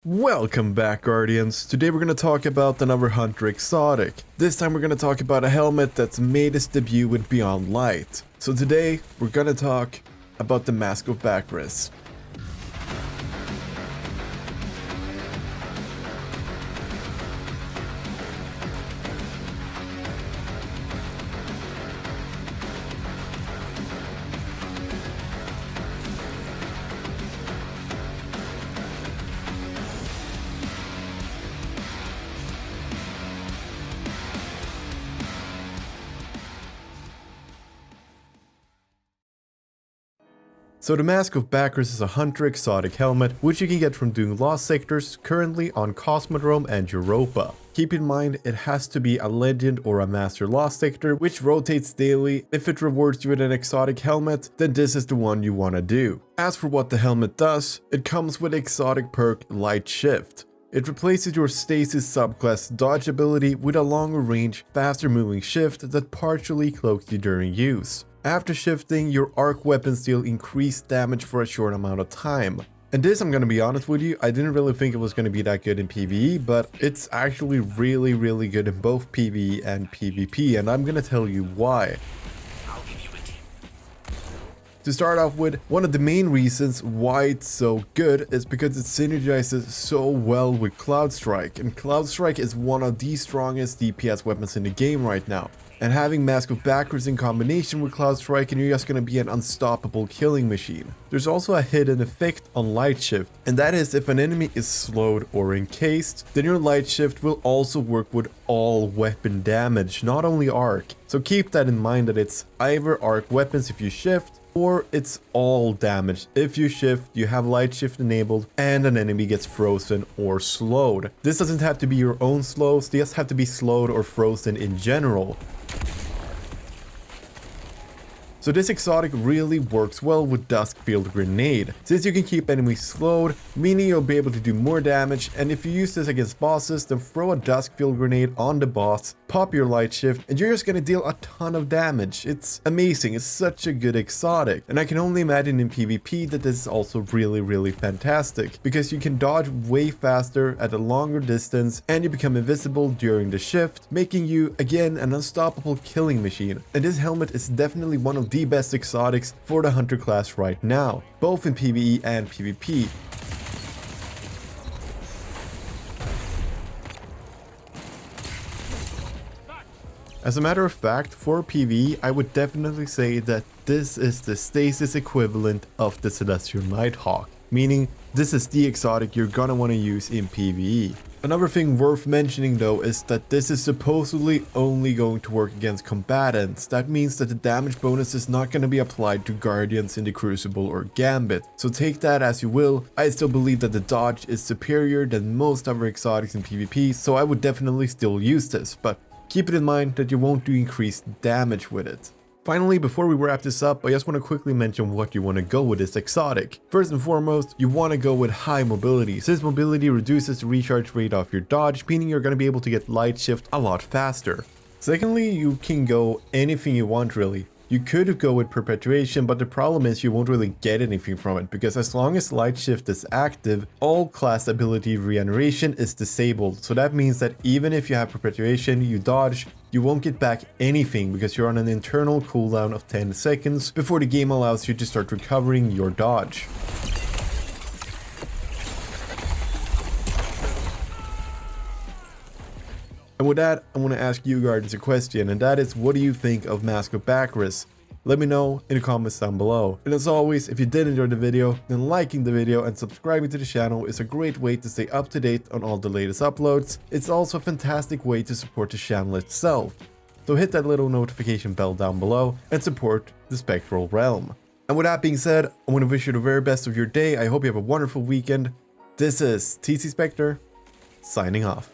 Welcome back, Guardians. Today we're going to talk about another Hunter exotic. This time we're going to talk about a helmet that's made its debut with Beyond Light. So today we're going to talk about the Mask of Bakris. So the Mask of Bakris is a Hunter exotic helmet which you can get from doing lost sectors currently on Cosmodrome and Europa. Keep in mind it has to be a legend or a master lost sector which rotates daily. If it rewards you with an exotic helmet, then this is the one you want to do. As for what the helmet does, it comes with the exotic perk Light Shift. It replaces your stasis subclass dodge ability with a longer range, faster moving shift that partially cloaks you during use. After shifting, your arc weapons deal increased damage for a short amount of time. And this, I'm gonna be honest with you, I didn't really think it was gonna be that good in PvE, but it's actually really good in both PvE and PvP, and I'm gonna tell you why. To start off with, one of the main reasons why it's so good is because it synergizes so well with Cloud Strike, and Cloud Strike is one of the strongest DPS weapons in the game right now. And having Mask of Bakris in combination with Cloud Strike, and you're just gonna be an unstoppable killing machine. There's also a hidden effect on Light Shift, and that is if an enemy is slowed or encased, then your Light Shift will also work with all weapon damage, not only arc. So keep that in mind that it's either arc weapons if you shift, or it's all damage. If you shift, you have Light Shift enabled and an enemy gets frozen or slowed. This doesn't have to be your own slows, they just have to be slowed or frozen in general. So this exotic really works well with Duskfield Grenade, since you can keep enemies slowed, meaning you'll be able to do more damage, and if you use this against bosses, then throw a Duskfield Grenade on the boss, pop your Light Shift, and you're just gonna deal a ton of damage. It's amazing, it's such a good exotic, and I can only imagine in PvP that this is also really fantastic, because you can dodge way faster at a longer distance, and you become invisible during the shift, making you, again, an unstoppable killing machine. And this helmet is definitely one of the best exotics for the Hunter class right now, both in PvE and PvP. As a matter of fact, for PvE, I would definitely say that this is the stasis equivalent of the Celestial Nighthawk, meaning this is the exotic you're gonna want to use in PvE. Another thing worth mentioning though is that this is supposedly only going to work against combatants. That means that the damage bonus is not going to be applied to Guardians in the Crucible or Gambit. So take that as you will. I still believe that the dodge is superior than most other exotics in PvP, so I would definitely still use this, but keep it in mind that you won't do increased damage with it. Finally, before we wrap this up, I just want to quickly mention what you want to go with this exotic. First and foremost, you want to go with high mobility, since mobility reduces the recharge rate of your dodge, meaning you're going to be able to get Light Shift a lot faster. Secondly, you can go anything you want really. You could go with Perpetuation, but the problem is you won't really get anything from it, because as long as Light Shift is active, all class ability regeneration is disabled. So that means that even if you have Perpetuation, you dodge, you won't get back anything because you're on an internal cooldown of 10 seconds before the game allows you to start recovering your dodge. And with that, I want to ask you guards a question, and that is, what do you think of Mask of Bakris? Let me know in the comments down below. And as always, if you did enjoy the video, then liking the video and subscribing to the channel is a great way to stay up to date on all the latest uploads. It's also a fantastic way to support the channel itself. So hit that little notification bell down below and support the Spectral Realm. And with that being said, I want to wish you the very best of your day. I hope you have a wonderful weekend. This is TCSpectre, signing off.